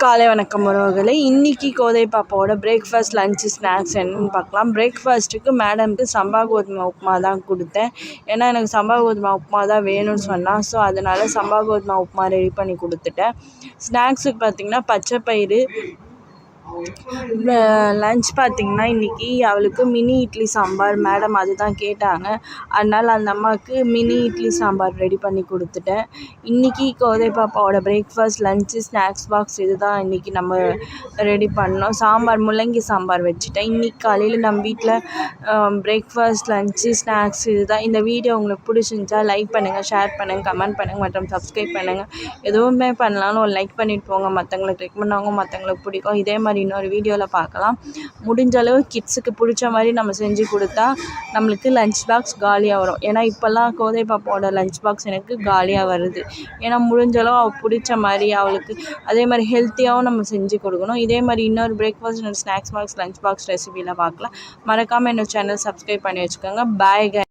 காலை வணக்கம் உறவுகளே. இன்றைக்கி கோதை பாப்பாவோட பிரேக்ஃபாஸ்ட் லஞ்சு ஸ்நாக்ஸ் என்னன்னு பார்க்கலாம். பிரேக்ஃபாஸ்ட்டுக்கு மேடம்க்கு சம்பா கோதுமை உப்புமா தான் கொடுத்தேன். ஏன்னா எனக்கு சம்பா கோதுமை உப்புமா தான் வேணும்னு சொன்னான். ஸோ அதனால் சம்பா கோதுமை உப்புமா ரெடி பண்ணி கொடுத்துட்டேன். ஸ்நாக்ஸுக்கு பார்த்திங்கன்னா பச்சை பயிறு. லஞ்ச் பார்த்திங்கன்னா இன்றைக்கி அவளுக்கு மினி இட்லி சாம்பார் மேடம் அதுதான் கேட்டாங்க. அதனால் அந்த அம்மாவுக்கு மினி இட்லி சாம்பார் ரெடி பண்ணி கொடுத்துட்டேன். இன்றைக்கி கோதை பாப்பாவோட பிரேக்ஃபாஸ்ட் லஞ்சு ஸ்நாக்ஸ் பாக்ஸ் இது தான் இன்றைக்கி நம்ம ரெடி பண்ணோம். சாம்பார் முள்ளங்கி சாம்பார் வச்சுட்டேன். இன்றைக்கி காலையில் நம்ம வீட்டில் பிரேக்ஃபாஸ்ட் லஞ்சு ஸ்நாக்ஸ் இது தான். இந்த வீடியோ உங்களுக்கு பிடிச்சிருந்துச்சா லைக் பண்ணுங்கள், ஷேர் பண்ணுங்கள், கமெண்ட் பண்ணுங்கள் மற்றும் சப்ஸ்கிரைப் பண்ணுங்கள். எதுவுமே பண்ணலான்னு ஒரு லைக் பண்ணிட்டு போங்க. மற்றவங்களுக்கு ரெக்கமெண்ட் ஆகும், மற்றவங்களுக்கு பிடிக்கும். இதே மாதிரி இன்னொரு வீடியோவில் பார்க்கலாம். முடிஞ்ச அளவு கிட்ஸுக்கு பிடிச்ச மாதிரி நம்ம செஞ்சு கொடுத்தா நம்மளுக்கு லஞ்ச் பாக்ஸ் காலியாக வரும். ஏன்னா இப்போல்லாம் கோதை பாப்பாவோட லஞ்ச் பாக்ஸ் எனக்கு காலியாக வருது. ஏன்னா முடிஞ்ச அளவு அவள் பிடிச்ச மாதிரி அவளுக்கு அதே மாதிரி ஹெல்த்தியாகவும் நம்ம செஞ்சு கொடுக்கணும். இதே மாதிரி இன்னொரு breakfast and snacks box lunch box ரெசிபியில் பார்க்கலாம். மறக்காமல் என்னோட சேனல் சப்ஸ்கிரைப் பண்ணி வச்சுக்கோங்க. பாய்.